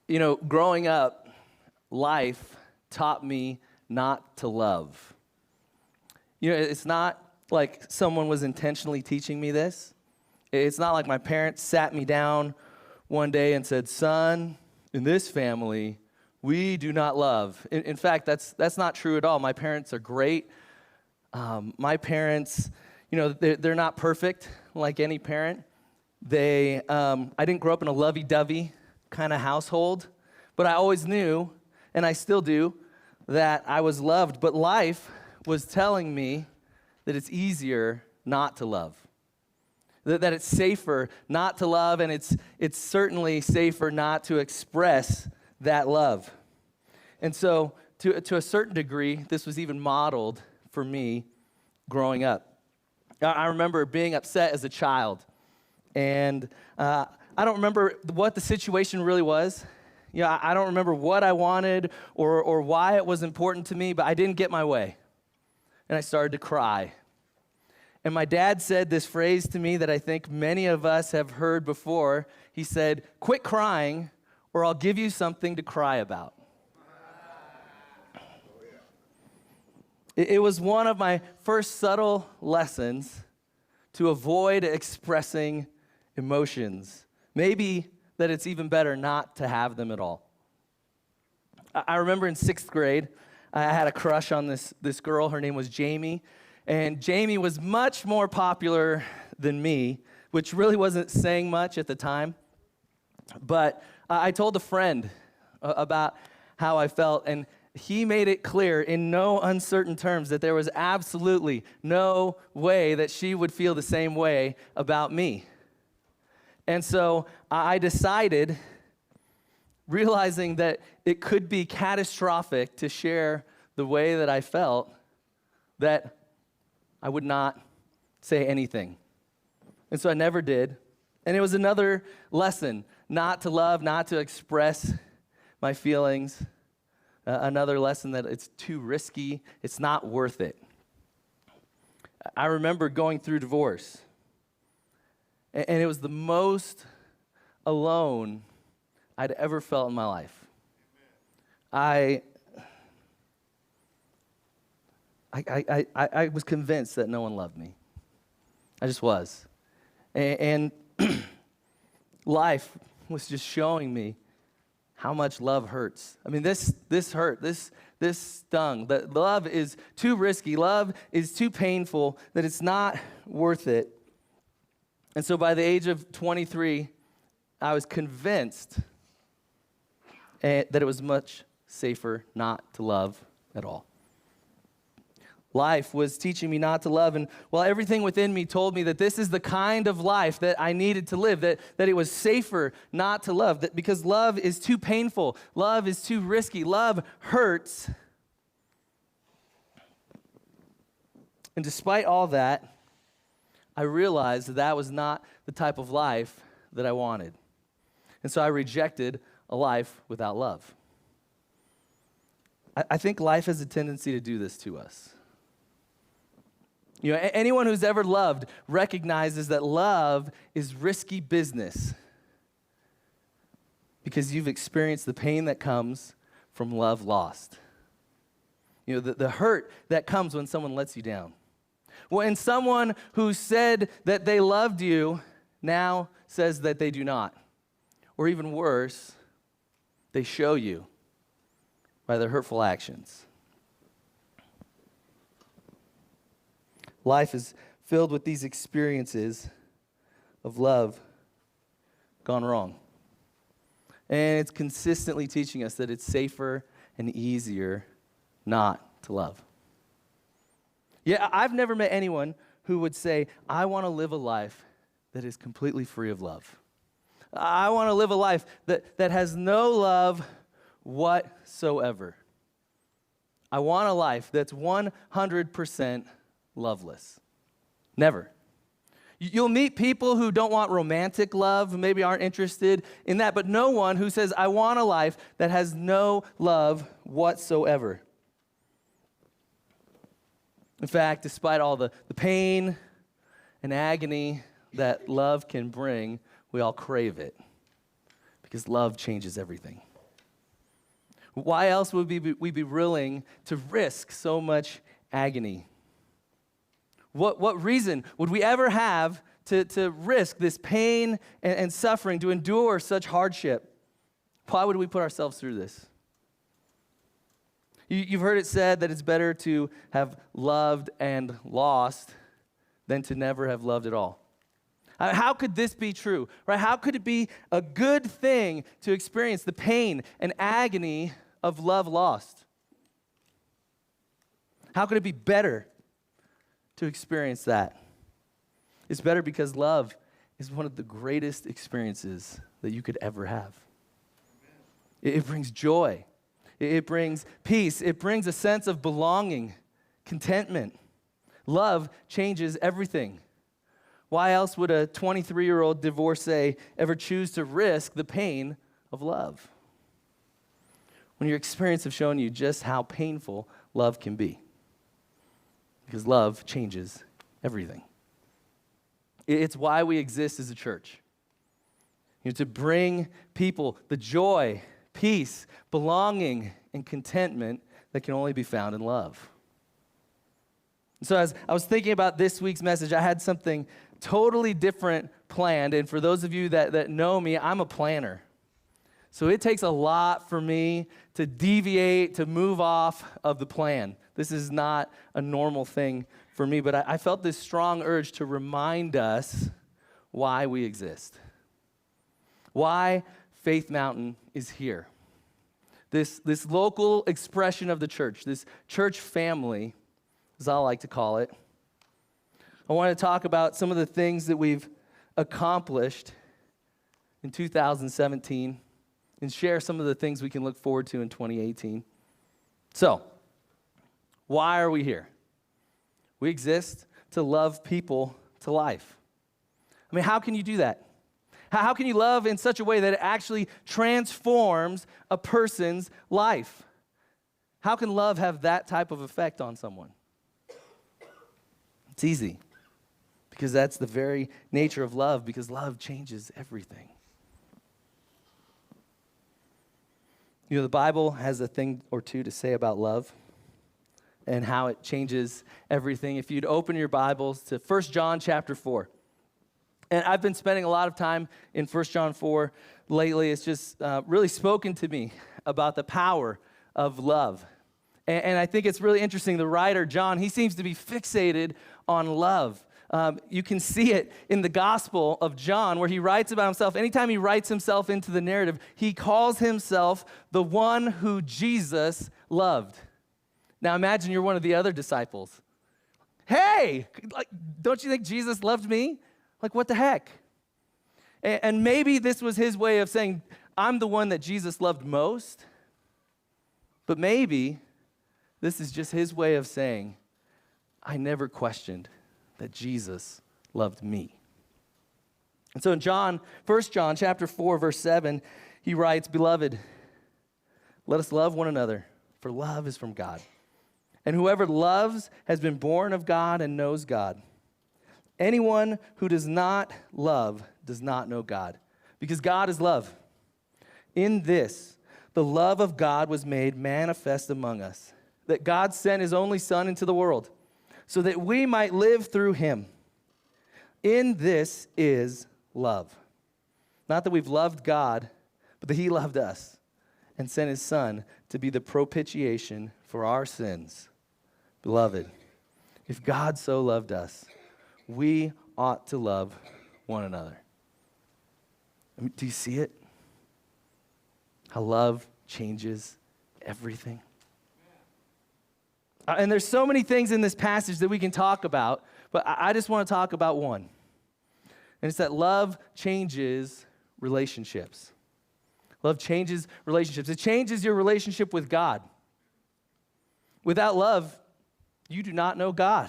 Growing up, life taught me not to love. It's not like someone was intentionally teaching me this. It's not like my parents sat me down one day and said, son, in this family, we do not love. In fact, that's not true at all. My parents are great. My parents, they're not perfect like any parent. I didn't grow up in a lovey-dovey kind of household, but I always knew, and I still do, that I was loved. But life was telling me that it's easier not to love, that it's safer not to love, and it's certainly safer not to express that love. And so, to a certain degree, this was even modeled for me growing up. I remember being upset as a child, and I don't remember what the situation really was. I don't remember what I wanted or why it was important to me, but I didn't get my way, and I started to cry. And my dad said this phrase to me that I think many of us have heard before. He said, "Quit crying, or I'll give you something to cry about." It was one of my first subtle lessons to avoid expressing emotions. Maybe that it's even better not to have them at all. I remember in 6th grade, I had a crush on this girl. Her name was Jamie. And Jamie was much more popular than me, which really wasn't saying much at the time. But I told a friend about how I felt, and he made it clear in no uncertain terms that there was absolutely no way that she would feel the same way about me. And so I decided, realizing that it could be catastrophic to share the way that I felt, that I would not say anything. And so I never did. And it was another lesson, not to love, not to express my feelings. Another lesson that it's too risky, it's not worth it. I remember going through divorce, and it was the most alone I'd ever felt in my life. I was convinced that no one loved me. I just was. And life was just showing me how much love hurts. I mean, this hurt, this stung. That love is too risky, love is too painful, that it's not worth it. And so by the age of 23, I was convinced that it was much safer not to love at all. Life was teaching me not to love, and while everything within me told me that this is the kind of life that I needed to live, that it was safer not to love, that because love is too painful, love is too risky, love hurts. And despite all that, I realized that was not the type of life that I wanted. And so I rejected a life without love. I think life has a tendency to do this to us. Anyone who's ever loved recognizes that love is risky business because you've experienced the pain that comes from love lost. The hurt that comes when someone lets you down. When someone who said that they loved you now says that they do not. Or even worse, they show you by their hurtful actions. Life is filled with these experiences of love gone wrong. And it's consistently teaching us that it's safer and easier not to love. Yeah, I've never met anyone who would say, I want to live a life that is completely free of love. I want to live a life that has no love whatsoever. I want a life that's 100% loveless. Never. You'll meet people who don't want romantic love, who maybe aren't interested in that, but no one who says, I want a life that has no love whatsoever. In fact, despite all the pain and agony that love can bring, we all crave it because love changes everything. Why else would we be willing to risk so much agony? What reason would we ever have to risk this pain and suffering, to endure such hardship? Why would we put ourselves through this? You've heard it said that it's better to have loved and lost than to never have loved at all. How could this be true, right? How could it be a good thing to experience the pain and agony of love lost? How could it be better to experience that? It's better because love is one of the greatest experiences that you could ever have. It brings joy. It brings peace. It brings a sense of belonging, contentment. Love changes everything. Why else would a 23-year-old divorcee ever choose to risk the pain of love? When your experience has shown you just how painful love can be. Because love changes everything. It's why we exist as a church. To bring people the joy, peace, belonging, and contentment that can only be found in love. So as I was thinking about this week's message, I had something totally different planned. And for those of you that know me, I'm a planner. So it takes a lot for me to deviate, to move off of the plan. This is not a normal thing for me, but I felt this strong urge to remind us why we exist. Why Faith Mountain is here. This local expression of the church, this church family, as I like to call it. I want to talk about some of the things that we've accomplished in 2017 and share some of the things we can look forward to in 2018. So, why are we here? We exist to love people to life. I mean, how can you do that? How can you love in such a way that it actually transforms a person's life? How can love have that type of effect on someone? It's easy, because that's the very nature of love, because love changes everything. You know, the Bible has a thing or two to say about love and how it changes everything. If you'd open your Bibles to 1 John chapter 4. And I've been spending a lot of time in 1 John 4 lately. It's just really spoken to me about the power of love. And I think it's really interesting. The writer, John, he seems to be fixated on love. You can see it in the Gospel of John, where he writes about himself. Anytime he writes himself into the narrative, he calls himself the one who Jesus loved. Now imagine you're one of the other disciples. Hey, don't you think Jesus loved me? Like, what the heck? And maybe this was his way of saying, I'm the one that Jesus loved most. But maybe this is just his way of saying, I never questioned that Jesus loved me. And so in 1 John chapter 4, verse 7, he writes, Beloved, let us love one another, for love is from God. And whoever loves has been born of God and knows God. Anyone who does not love does not know God, because God is love. In this, the love of God was made manifest among us, that God sent his only Son into the world, so that we might live through him. In this is love. Not that we've loved God, but that he loved us and sent his Son to be the propitiation for our sins. Beloved, if God so loved us, we ought to love one another. I mean, do you see it? How love changes everything. And there's so many things in this passage that we can talk about, but I just want to talk about one. And it's that love changes relationships. Love changes relationships. It changes your relationship with God. Without love, you do not know God.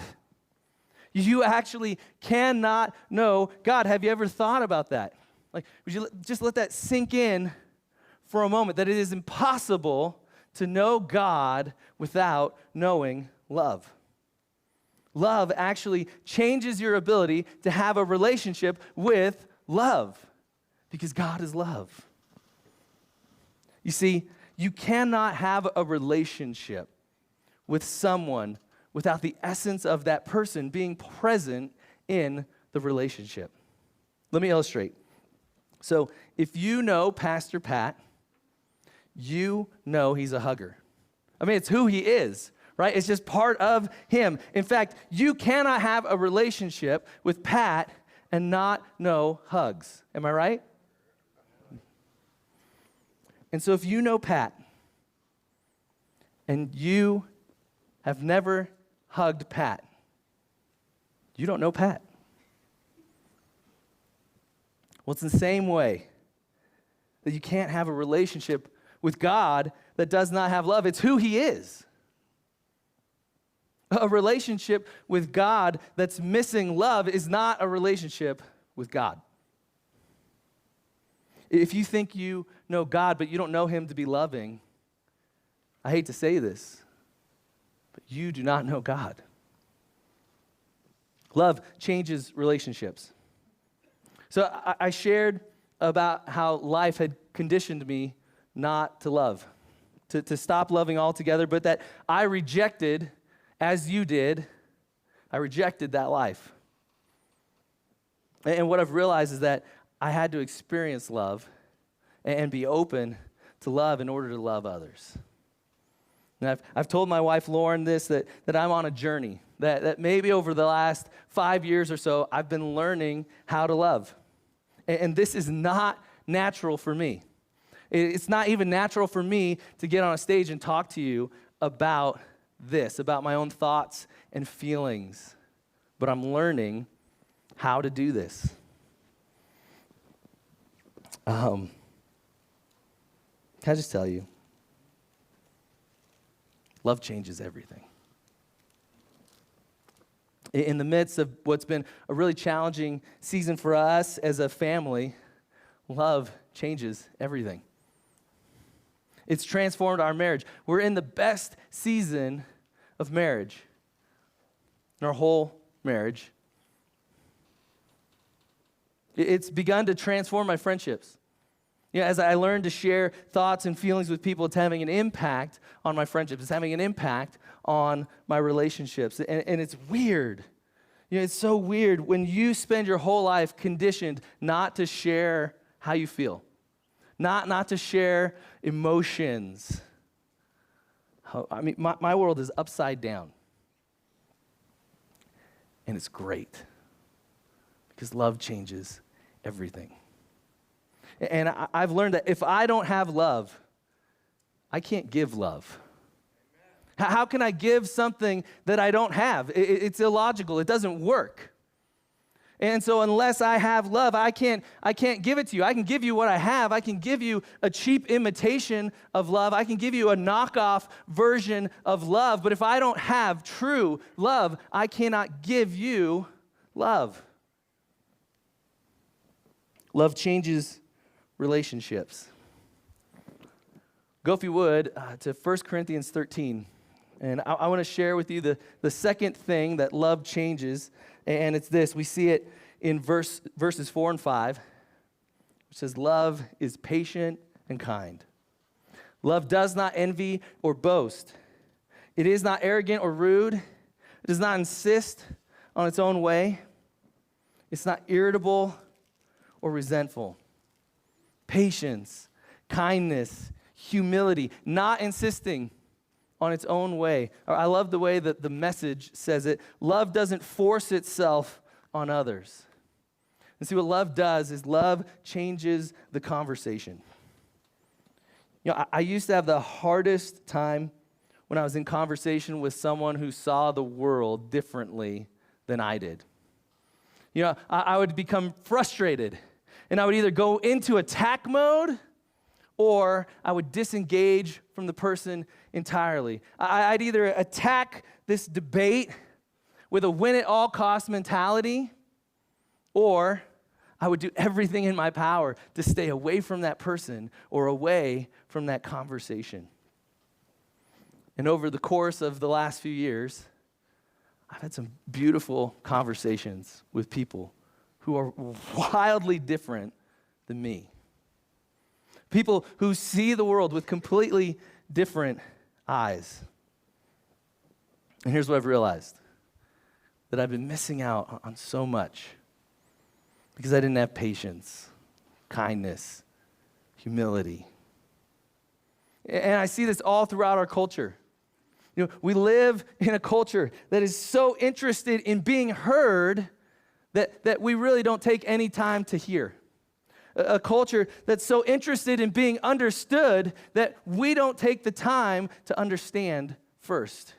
You actually cannot know God. Have you ever thought about that? Like, would you just let that sink in for a moment, that it is impossible to know God without knowing love. Love actually changes your ability to have a relationship with love, because God is love. You see, You cannot have a relationship with someone without the essence of that person being present in the relationship. Let me illustrate. So if you know Pastor Pat, you know he's a hugger. I mean, it's who he is, right? It's just part of him. In fact, you cannot have a relationship with Pat and not know hugs. Am I right? And so if you know Pat and you have never hugged Pat, you don't know Pat. Well, it's the same way that you can't have a relationship with God that does not have love. It's who he is. A relationship with God that's missing love is not a relationship with God. If you think you know God, but you don't know him to be loving, I hate to say this, but you do not know God. Love changes relationships. So I shared about how life had conditioned me not to love, to stop loving altogether, but that I rejected, as you did, I rejected that life. And what I've realized is that I had to experience love and be open to love in order to love others. And I've told my wife, Lauren, this, that I'm on a journey, that maybe over the last 5 years or so, I've been learning how to love. And this is not natural for me. It's not even natural for me to get on a stage and talk to you about this, about my own thoughts and feelings. But I'm learning how to do this. Can I just tell you? Love changes everything. In the midst of what's been a really challenging season for us as a family, love changes everything. It's transformed our marriage. We're in the best season of marriage, in our whole marriage. It's begun to transform my friendships. As I learn to share thoughts and feelings with people, it's having an impact on my friendships. It's having an impact on my relationships. And it's weird. It's so weird when you spend your whole life conditioned not to share how you feel, not to share emotions. I mean, my world is upside down. And it's great because love changes everything. And I've learned that if I don't have love, I can't give love. How can I give something that I don't have? It's illogical. It doesn't work. And so unless I have love, I can't give it to you. I can give you what I have. I can give you a cheap imitation of love. I can give you a knockoff version of love. But if I don't have true love, I cannot give you love. Love changes relationships. Go, if you would, to 1 Corinthians 13. And I want to share with you the second thing that love changes, and it's this. We see it in verses 4 and 5, which says, love is patient and kind. Love does not envy or boast. It is not arrogant or rude. It does not insist on its own way. It's not irritable or resentful. Patience, kindness, humility, not insisting on its own way. I love the way that the Message says it. Love doesn't force itself on others. And see, what love does is love changes the conversation. I used to have the hardest time when I was in conversation with someone who saw the world differently than I did. I would become frustrated, and I would either go into attack mode or I would disengage from the person entirely. I'd either attack this debate with a win-at-all-cost mentality, or I would do everything in my power to stay away from that person or away from that conversation. And over the course of the last few years, I've had some beautiful conversations with people who are wildly different than me. People who see the world with completely different eyes. And here's what I've realized, that I've been missing out on so much because I didn't have patience, kindness, humility. And I see this all throughout our culture. We live in a culture that is so interested in being heard that we really don't take any time to hear. A culture that's so interested in being understood that we don't take the time to understand first.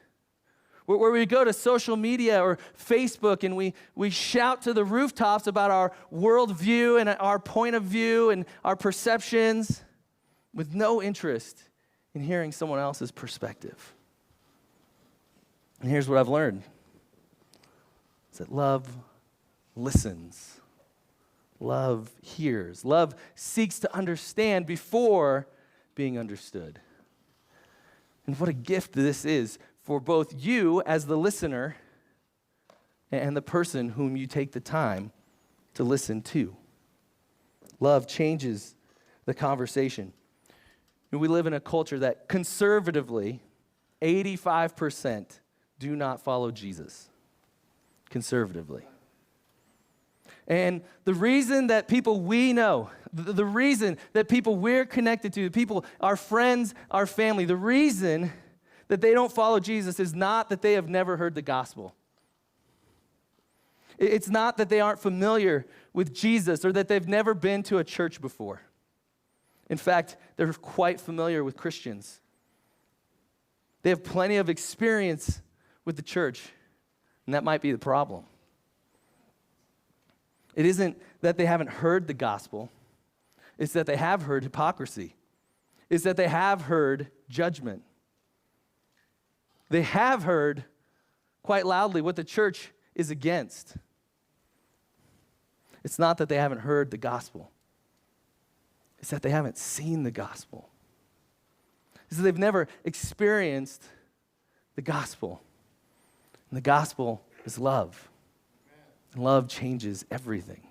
Where we go to social media or Facebook and we shout to the rooftops about our worldview and our point of view and our perceptions with no interest in hearing someone else's perspective. And here's what I've learned. It's that love listens. Love hears. Love seeks to understand before being understood. And what a gift this is for both you as the listener and the person whom you take the time to listen to. Love changes the conversation. And we live in a culture that conservatively, 85% do not follow Jesus. Conservatively. And the reason that people we know, the reason that people we're connected to, the people, our friends, our family, the reason that they don't follow Jesus is not that they have never heard the gospel. It's not that they aren't familiar with Jesus or that they've never been to a church before. In fact, they're quite familiar with Christians. They have plenty of experience with the church, and that might be the problem. It isn't that they haven't heard the gospel. It's that they have heard hypocrisy. It's that they have heard judgment. They have heard quite loudly what the church is against. It's not that they haven't heard the gospel. It's that they haven't seen the gospel. It's that they've never experienced the gospel. And the gospel is love. And love changes everything.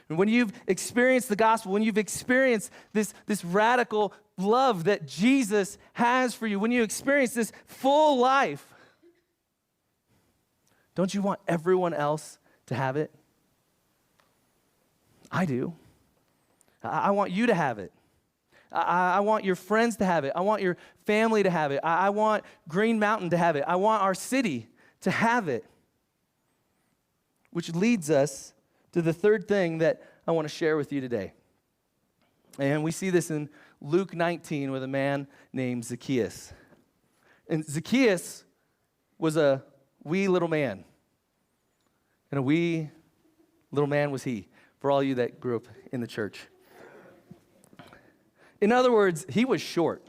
And when you've experienced the gospel, when you've experienced this radical love that Jesus has for you, when you experience this full life, don't you want everyone else to have it? I do. I want you to have it. I want your friends to have it. I want your family to have it. I want Green Mountain to have it. I want our city to have it. Which leads us to the third thing that I want to share with you today. And we see this in Luke 19 with a man named Zacchaeus. And Zacchaeus was a wee little man. And a wee little man was he, for all you that grew up in the church. In other words, he was short.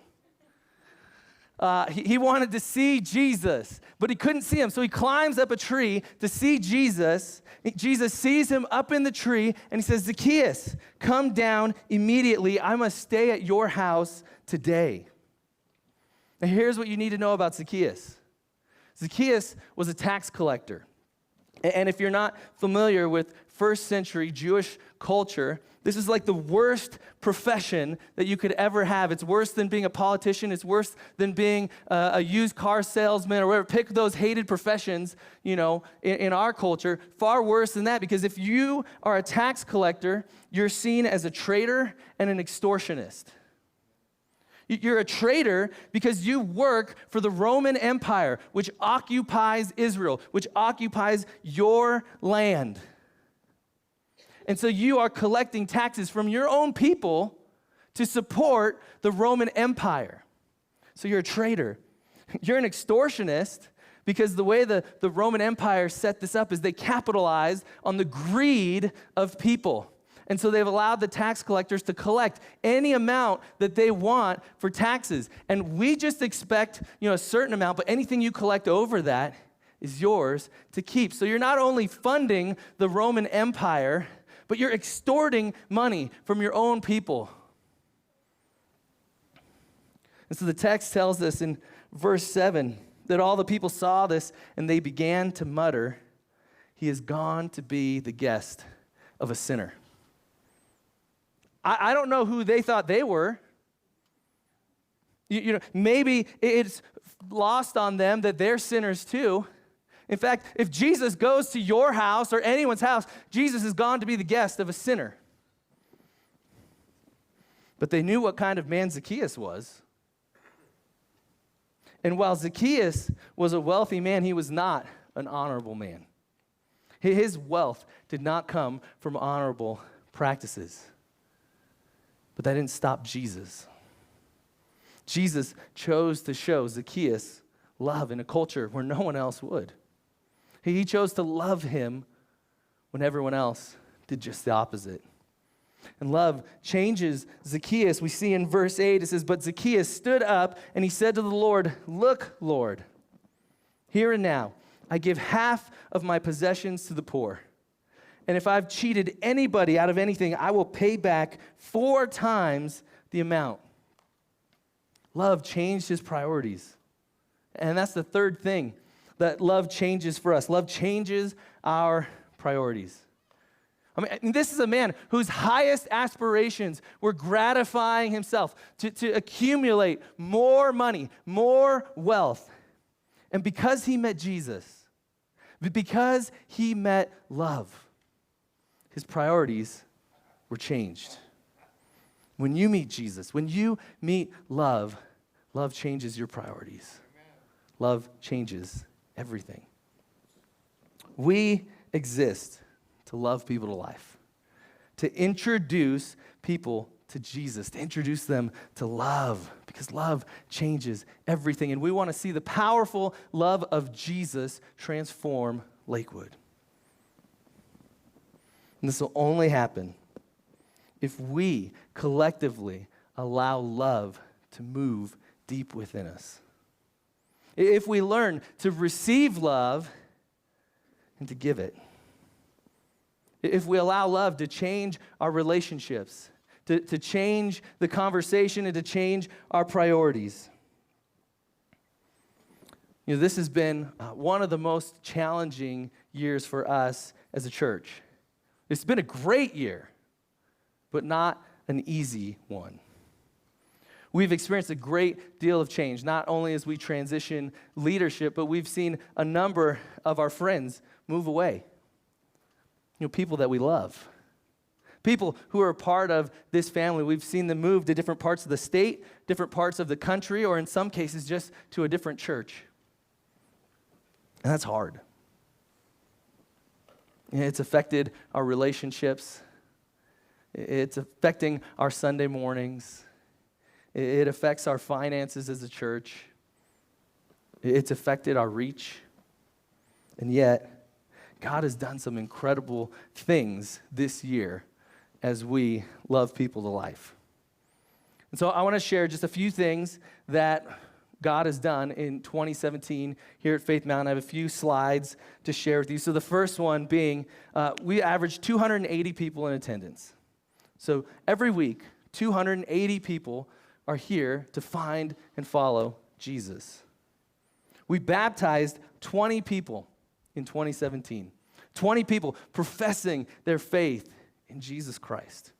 He wanted to see Jesus, but he couldn't see him. So he climbs up a tree to see Jesus. Jesus sees him up in the tree, and he says, Zacchaeus, come down immediately. I must stay at your house today. Now here's what you need to know about Zacchaeus. Zacchaeus was a tax collector. And if you're not familiar with first century Jewish culture, this is like the worst profession that you could ever have. It's worse than being a politician. It's worse than being a used car salesman or whatever. Pick those hated professions, in our culture. Far worse than that, because if you are a tax collector, you're seen as a traitor and an extortionist. You're a traitor because you work for the Roman Empire, which occupies Israel, which occupies your land. And so you are collecting taxes from your own people to support the Roman Empire. So you're a traitor. You're an extortionist because the way the Roman Empire set this up is they capitalized on the greed of people. And so they've allowed the tax collectors to collect any amount that they want for taxes. And we just expect, a certain amount, but anything you collect over that is yours to keep. So you're not only funding the Roman Empire, but you're extorting money from your own people. And so the text tells us in verse 7 that all the people saw this and they began to mutter, he has gone to be the guest of a sinner. I don't know who they thought they were. Maybe it's lost on them that they're sinners too. In fact, if Jesus goes to your house or anyone's house, Jesus is gone to be the guest of a sinner. But they knew what kind of man Zacchaeus was. And while Zacchaeus was a wealthy man, he was not an honorable man. His wealth did not come from honorable practices. But that didn't stop Jesus. Jesus chose to show Zacchaeus love in a culture where no one else would. He chose to love him when everyone else did just the opposite. And love changes Zacchaeus. We see in verse 8, it says, "But Zacchaeus stood up and he said to the Lord, 'Look, Lord, here and now I give half of my possessions to the poor. And if I've cheated anybody out of anything, I will pay back 4 times the amount.'" Love changed his priorities. And that's the third thing that love changes for us. Love changes our priorities. I mean, this is a man whose highest aspirations were gratifying himself, to accumulate more money, more wealth. And because he met Jesus, because he met love, his priorities were changed. When you meet Jesus, when you meet love, love changes your priorities. Love changes everything. We exist to love people to life, to introduce people to Jesus, to introduce them to love, because love changes everything. And we want to see the powerful love of Jesus transform Lakewood. And this will only happen if we collectively allow love to move deep within us. If we learn to receive love and to give it. If we allow love to change our relationships, to change the conversation and to change our priorities. This has been one of the most challenging years for us as a church. It's been a great year, but not an easy one. We've experienced a great deal of change, not only as we transition leadership, but we've seen a number of our friends move away. People that we love. People who are part of this family, we've seen them move to different parts of the state, different parts of the country, or in some cases, just to a different church. And that's hard. It's affected our relationships. It's affecting our Sunday mornings. It affects our finances as a church. It's affected our reach. And yet, God has done some incredible things this year as we love people to life. And so I want to share just a few things that God has done in 2017 here at Faith Mountain. I have a few slides to share with you. So the first one being, we averaged 280 people in attendance. So every week, 280 people are here to find and follow Jesus. We baptized 20 people in 2017. 20 people professing their faith in Jesus Christ.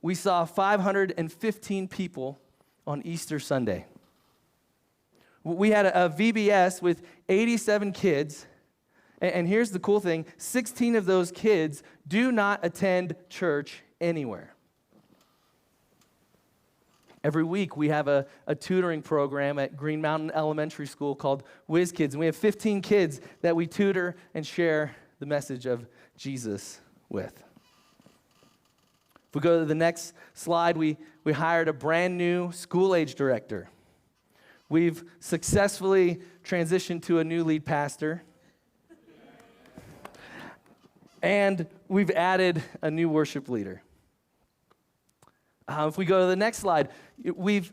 We saw 515 people on Easter Sunday. We had a VBS with 87 kids, and here's the cool thing, 16 of those kids do not attend church anywhere. Every week, we have a tutoring program at Green Mountain Elementary School called Whiz Kids, and we have 15 kids that we tutor and share the message of Jesus with. If we go to the next slide, we hired a brand new school-age director. We've successfully transitioned to a new lead pastor, and we've added a new worship leader. If we go to the next slide, we've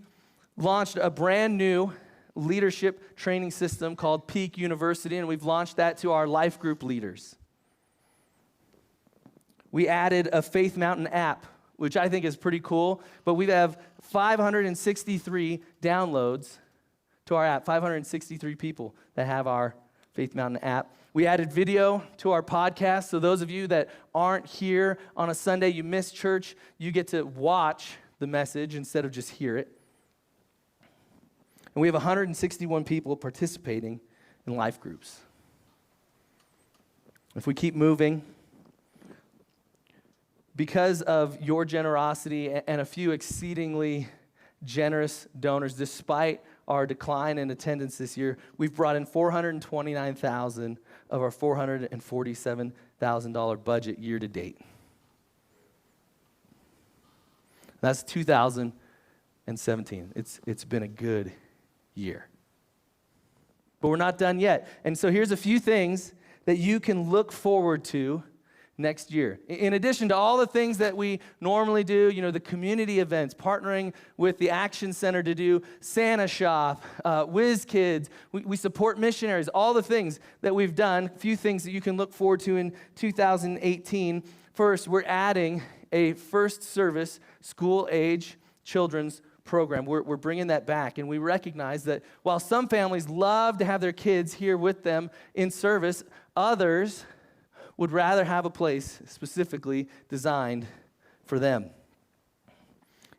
launched a brand new leadership training system called Peak University, and we've launched that to our life group leaders. We added a Faith Mountain app, which I think is pretty cool, but we have 563 downloads to our app, 563 people that have our Faith Mountain app. We added video to our podcast, so those of you that aren't here on a Sunday, you miss church, you get to watch the message instead of just hear it. And we have 161 people participating in life groups. If we keep moving, because of your generosity and a few exceedingly generous donors, despite our decline in attendance this year, we've brought in $429,000 of our $447,000 budget year to date. That's 2017. It's been a good year. But we're not done yet. And so here's a few things that you can look forward to next year. In addition to all the things that we normally do, the community events, partnering with the Action Center to do Santa Shop, Whiz Kids, we support missionaries, all the things that we've done, a few things that you can look forward to in 2018. First, we're adding a first service school-age children's program. We're bringing that back, and we recognize that while some families love to have their kids here with them in service, others would rather have a place specifically designed for them.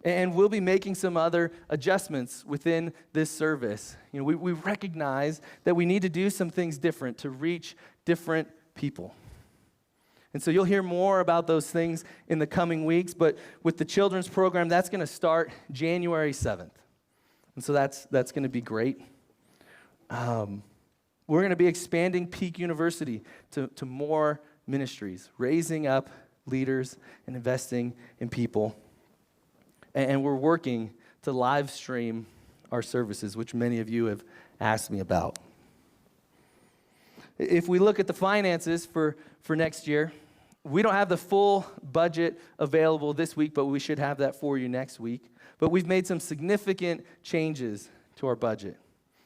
And we'll be making some other adjustments within this service. We recognize that we need to do some things different to reach different people. And so you'll hear more about those things in the coming weeks, but with the children's program, that's going to start January 7th. And so that's going to be great. We're going to be expanding Peak University to more ministries, raising up leaders and investing in people. And we're working to live stream our services, which many of you have asked me about. If we look at the finances for next year, we don't have the full budget available this week, but we should have that for you next week. But we've made some significant changes to our budget.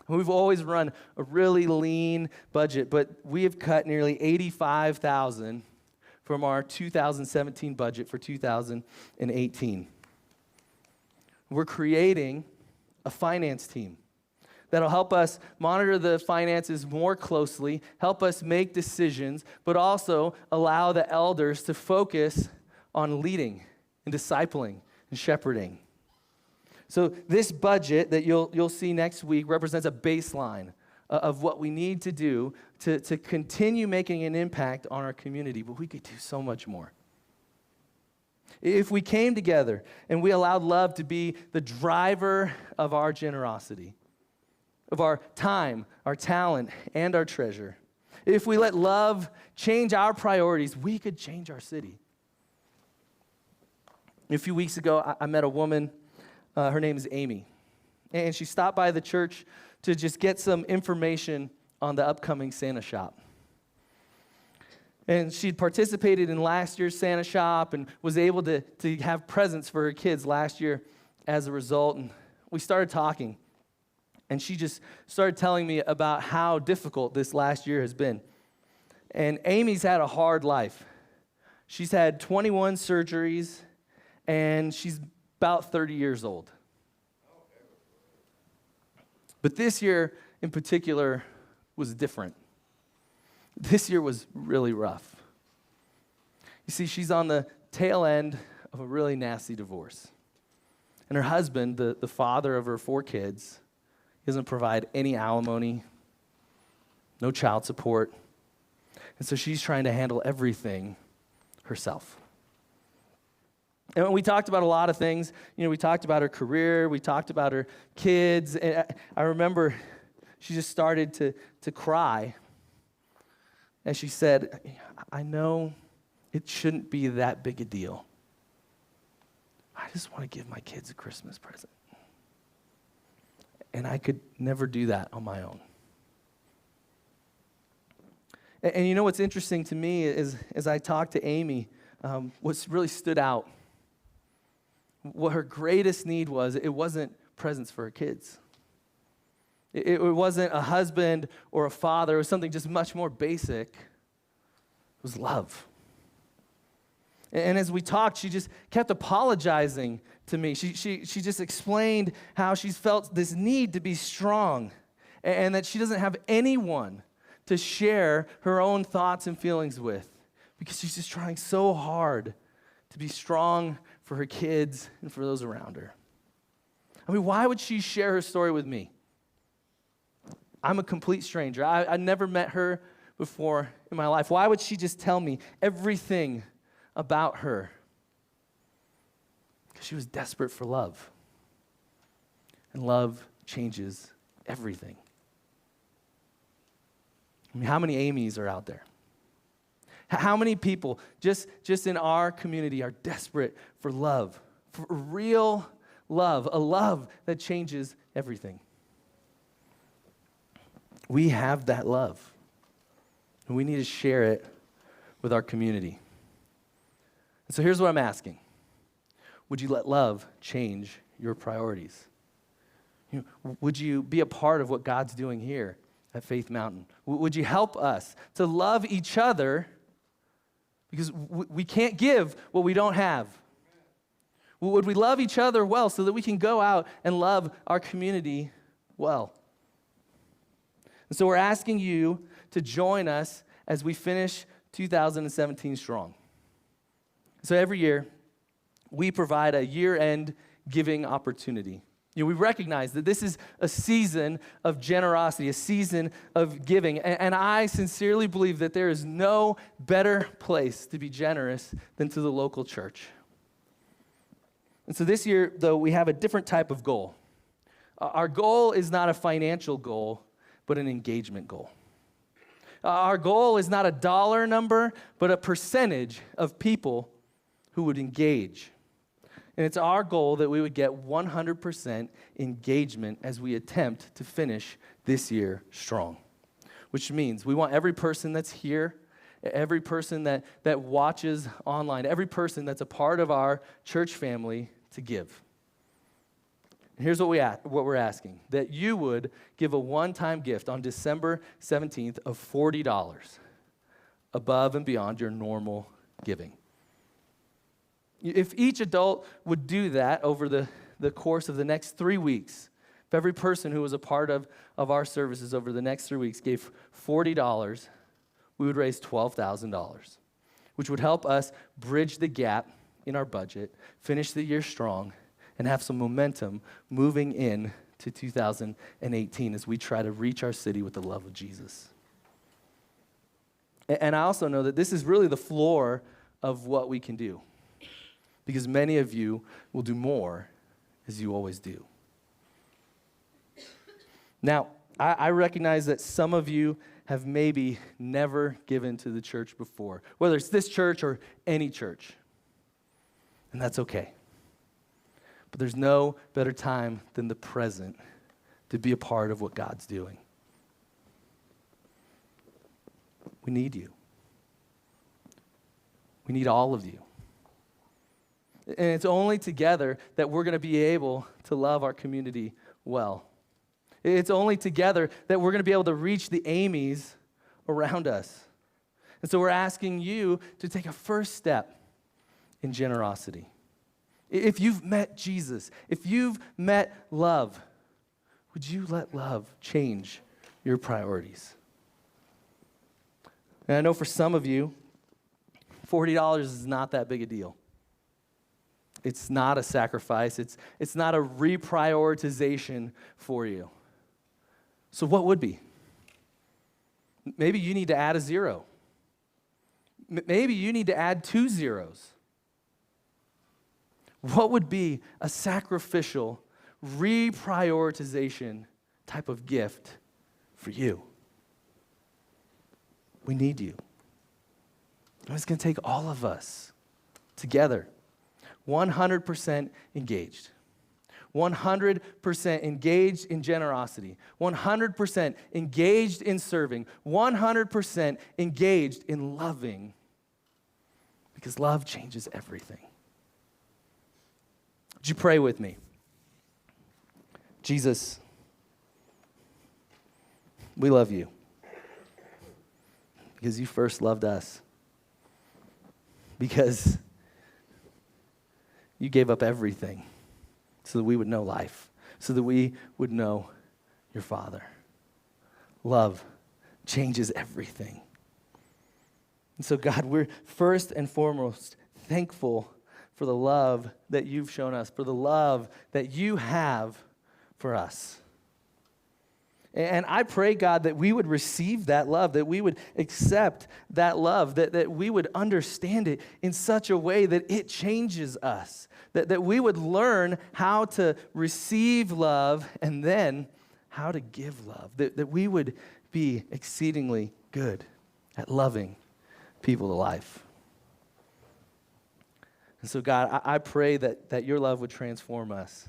We've always run a really lean budget, but we have cut nearly $85,000 from our 2017 budget for 2018. We're creating a finance team that'll help us monitor the finances more closely, help us make decisions, but also allow the elders to focus on leading and discipling and shepherding. So this budget that you'll see next week represents a baseline of what we need to do to continue making an impact on our community, but we could do so much more. If we came together and we allowed love to be the driver of our generosity, of our time, our talent, and our treasure, if we let love change our priorities, we could change our city. A few weeks ago, I met a woman. Her name is Amy, and she stopped by the church to just get some information on the upcoming Santa Shop. And she'd participated in last year's Santa Shop and was able to have presents for her kids last year as a result. And we started talking, and she just started telling me about how difficult this last year has been. And Amy's had a hard life. She's had 21 surgeries, and she's about 30 years old. But this year in particular was different. This year was really rough. You see, she's on the tail end of a really nasty divorce. And her husband, the father of her 4 kids, doesn't provide any alimony, no child support. And so she's trying to handle everything herself. And we talked about a lot of things. We talked about her career. We talked about her kids. And I remember she just started to cry. And she said, I know it shouldn't be that big a deal. I just want to give my kids a Christmas present. And I could never do that on my own. And you know what's interesting to me is as I talked to Amy, what's really stood out, what her greatest need was, it wasn't presents for her kids. It wasn't a husband or a father. It was something just much more basic. It was love. And as we talked, she just kept apologizing to me. She just explained how she's felt this need to be strong and that she doesn't have anyone to share her own thoughts and feelings with because she's just trying so hard to be strong for her kids and for those around her. I mean, why would she share her story with me? I'm a complete stranger. I never met her before in my life. Why would she just tell me everything about her? Because she was desperate for love. And love changes everything. I mean, how many Amy's are out there? How many people just in our community are desperate for love, for real love, a love that changes everything? We have that love, and we need to share it with our community. And so here's what I'm asking. Would you let love change your priorities? Would you be a part of what God's doing here at Faith Mountain? Would you help us to love each other because we can't give what we don't have? Would we love each other well so that we can go out and love our community well? And so we're asking you to join us as we finish 2017 strong. So every year, we provide a year-end giving opportunity. We recognize that this is a season of generosity, a season of giving. And I sincerely believe that there is no better place to be generous than to the local church. And so this year, though, we have a different type of goal. Our goal is not a financial goal, but an engagement goal. Our goal is not a dollar number, but a percentage of people who would engage. And it's our goal that we would get 100% engagement as we attempt to finish this year strong. Which means we want every person that's here, every person that watches online, every person that's a part of our church family to give. And here's what we're asking, that you would give a one-time gift on December 17th of $40 above and beyond your normal giving. If each adult would do that over the course of the next 3 weeks, if every person who was a part of our services over the next 3 weeks gave $40, we would raise $12,000, which would help us bridge the gap in our budget, finish the year strong, and have some momentum moving in to 2018 as we try to reach our city with the love of Jesus. And I also know that this is really the floor of what we can do, because many of you will do more as you always do. Now, I recognize that some of you have maybe never given to the church before, whether it's this church or any church, and that's okay. But there's no better time than the present to be a part of what God's doing. We need you. We need all of you. And it's only together that we're going to be able to love our community well. It's only together that we're going to be able to reach the Amy's around us. And so we're asking you to take a first step in generosity. If you've met Jesus, if you've met love, would you let love change your priorities? And I know for some of you, $40 is not that big a deal. It's not a sacrifice. It's not a reprioritization for you. So what would be? Maybe you need to add a zero. Maybe you need to add 2 zeros. What would be a sacrificial reprioritization type of gift for you? We need you. And it's going to take all of us together, 100% engaged. 100% engaged in generosity, 100% engaged in serving, 100% engaged in loving, because love changes everything. Would you pray with me? Jesus, we love you because you first loved us, because you gave up everything so that we would know life, so that we would know your Father. Love changes everything. And so, God, we're first and foremost thankful for the love that you've shown us, for the love that you have for us. And I pray, God, that we would receive that love, that we would accept that love, that we would understand it in such a way that it changes us, that we would learn how to receive love and then how to give love, that we would be exceedingly good at loving people to life. And so, God, I pray that your love would transform us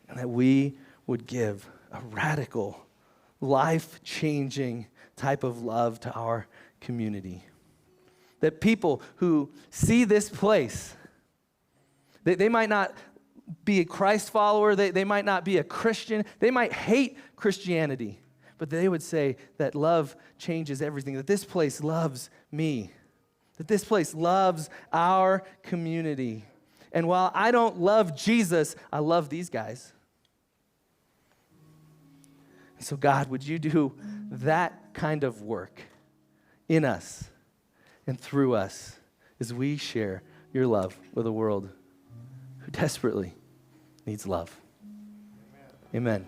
and that we would give a radical, life-changing type of love to our community. That people who see this place, they might not be a Christ follower, they might not be a Christian, they might hate Christianity, but they would say that love changes everything, that this place loves me, that this place loves our community. And while I don't love Jesus, I love these guys. So God, would you do that kind of work in us and through us as we share your love with a world who desperately needs love. Amen.